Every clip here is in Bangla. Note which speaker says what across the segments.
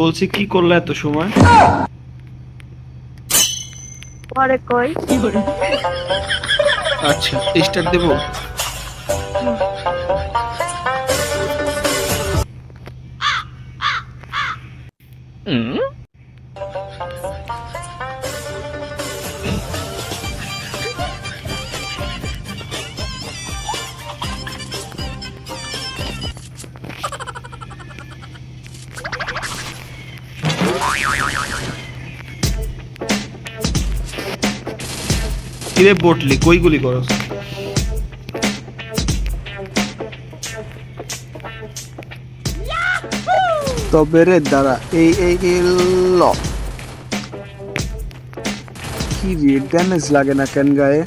Speaker 1: বলছি কি করলে এত সময়?
Speaker 2: পরে কই।
Speaker 1: আচ্ছা স্টার্ট দেবো। কিরে বটলি কই গুলি করস?
Speaker 3: তবে রে দাঁড়া, এই ল কি রে, ড্যামেজ লাগে না কেন গায়ে?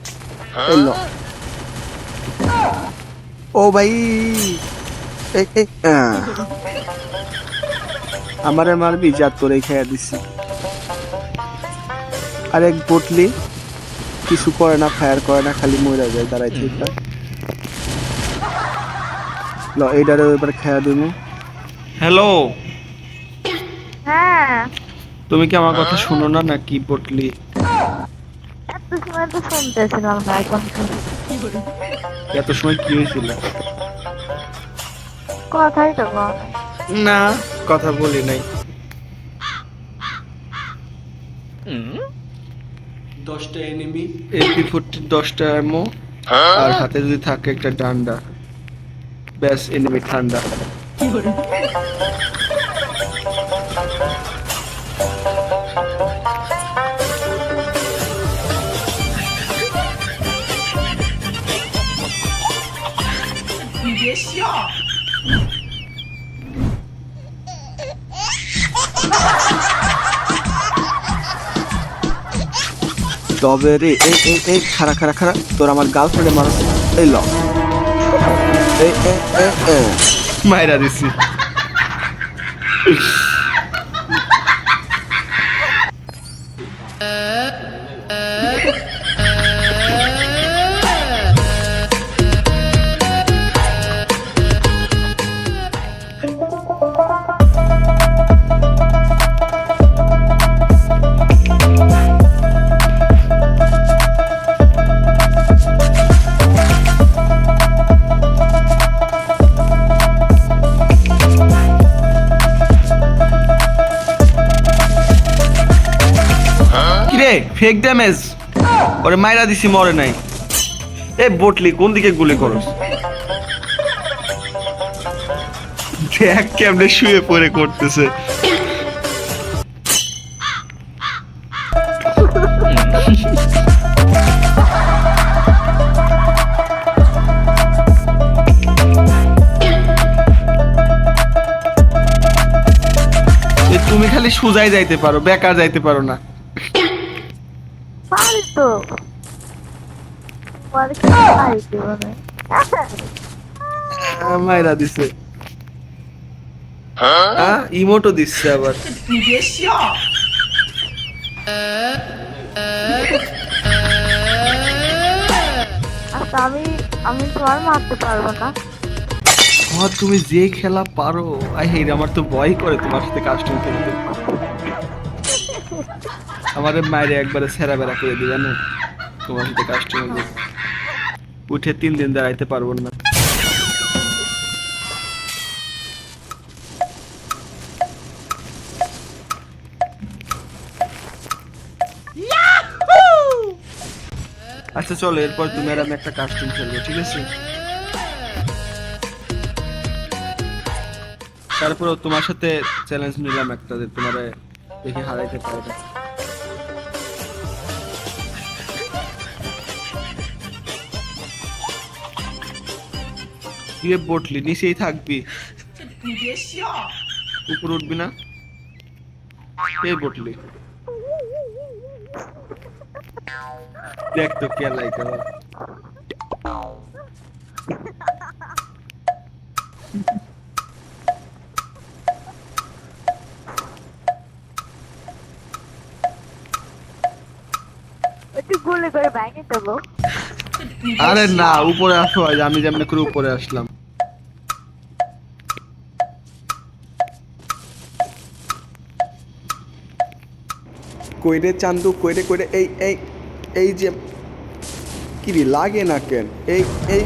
Speaker 3: এই ল। ও ভাই, এই আমারে মারবি, জাত করে খেয়ে দিছি। আরেক বটলি কিছু করে না, ফায়ার করে না, খালি মরে যায় দাঁড়াই থেকে। ল এইটারে এবার খেয়া দিমু।
Speaker 1: হ্যালো,
Speaker 2: হ্যাঁ,
Speaker 1: তুমি কি আমার কথা শুনো না নাকি বটলি?
Speaker 2: এত সময় তো শুনতেছিলাম না, এখন শুনি।
Speaker 1: এত সময় কি হয়েছিল?
Speaker 2: কথাই তো বল।
Speaker 1: না, কথা বলি নাই। 10টা এনিমি, AP40 10টা এমো, আর হাতে যদি থাকে একটা ডান্ডা, ব্যাস এনিমি ঠান্ডা।
Speaker 3: তবে রে এই খারা তোর আমার গার্লফ্রেন্ডে মারস। এই ল এ
Speaker 1: মাইরা দিছি। কিরে ফেক ড্যামেজ, ওরে মাইরা দিছি, মরে নাই। এ বটলি কোন দিকে গুলি করস? দেখ কেমনে শুয়ে পড়ে করতেছে। তুমি খালি সোজাই যাইতে পারো, বেকার যাইতে পারো না।
Speaker 2: পারি তো। পরে কি পারি জীবনে।
Speaker 1: মাইরা দিছে। ইমোটো দিচ্ছে আবার।
Speaker 2: আচ্ছা, আমি তোমার মারতে পারবো না।
Speaker 1: তুমি যে খেলা পারো, আই হেই, আমার তো ভয় করে তোমার সাথে কাস্টম খেলতে। আমারে মাইরে একবারে সেরা বেড়া করে দিবে না তোমার সাথে কাস্টম। উঠে 3 দিন দাঁড়াইতে পারবো না। আচ্ছা চলো, এরপর তুমি আর আমি একটা কাস্টম খেলবো, ঠিক আছে? তারপরেও তোমার সাথে চ্যালেঞ্জ নিলাম একটা, যে তোমার দেখে হারাইতে পারবে। কিরে বটলি, নিচেই থাকবি, উপর উঠবি না? এই বটলি দেখ তো কে লাইক আবার।
Speaker 2: একটু গুলি করে ভেঙে দেবো।
Speaker 1: আরে না, উপরে আসো, আমি যেমন করে উপরে আসলাম। কইরে চান্দু কইরে কইরে এই এই এই যে কি রে লাগে না কেন এই এই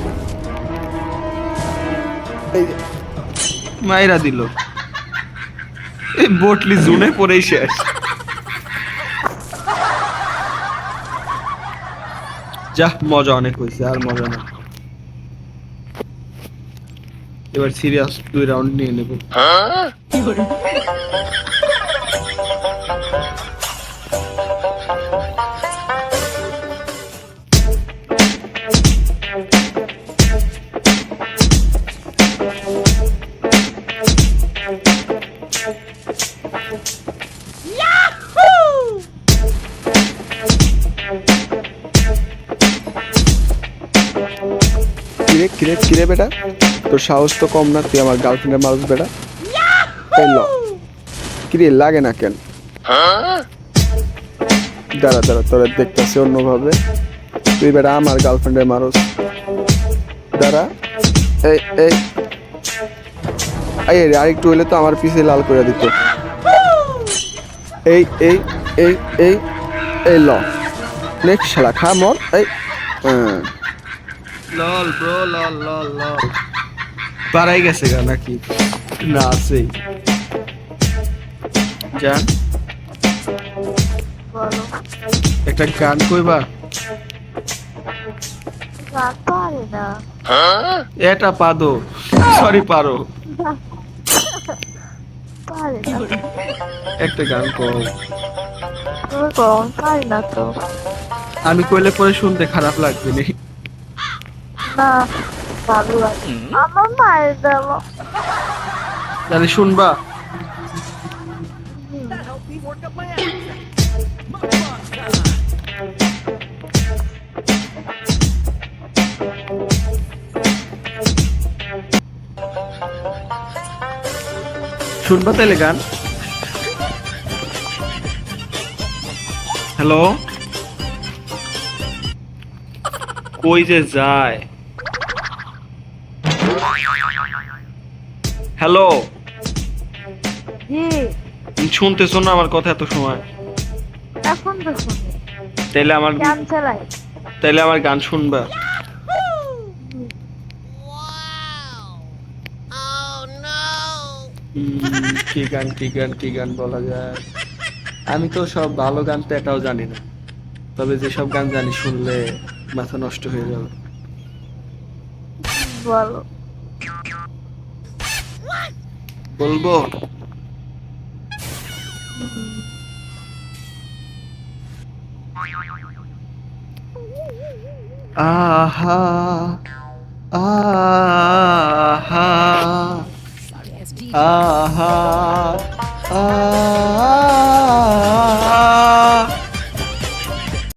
Speaker 1: এই মাইরা দিল এই বটলি জুনে পড়েই শেষ যা মজা অনেক হয়েছে আর মজা না এবার সিরিয়াস 2 রাউন্ড নিয়ে নেব কিরে কিরে কিরে বেটা তোর সাহস তো কম না তুই আমার গার্লফ্রেন্ডের মারুস বেটা এই ল কিরে লাগে না কেন দাঁড়া দাঁড়া তোরা দেখতেছি অন্যভাবে তুই বেটা আমার গার্লফ্রেন্ডের মারুস দাঁড়া এই এই এই আরেকটু হইলে তো আমার পিছে লাল করে দিত এই এই এই এই এই ল নেক্সট শালা খা মর এই লল ব্রো লল লল লল পারাই গেছে গা নাকি না আছেই জান
Speaker 2: বলো
Speaker 1: একটা গান কইবা
Speaker 2: গান পারে না
Speaker 1: এটা পাদো সরি পারো
Speaker 2: পারে না
Speaker 1: একটা গান কও
Speaker 2: তুমি কম পারি না তো
Speaker 1: আমি কইলে পরে শুনতে খারাপ লাগবে নি
Speaker 2: না ভালো লাগে আমার মায়ের দেবো
Speaker 1: তাহলে শুনবা শুনবা তাহলে গান হ্যালো কই যে যায় হ্যালো
Speaker 2: জি
Speaker 1: শুনতেছো না আমার কথা এত সময়
Speaker 2: এখন তো শুনি
Speaker 1: তাইলে আমার
Speaker 2: গান চালাই
Speaker 1: তাইলে আমার গান শুনবা কি গান কি গান কি গান বলা যায় আমি তো সব ভালো গান তো এটাও জানি না তবে যেসব গান জানি শুনলে মাথা নষ্ট হয়ে যাবে
Speaker 2: বলো
Speaker 1: বলবো আহা আহা আহা আহা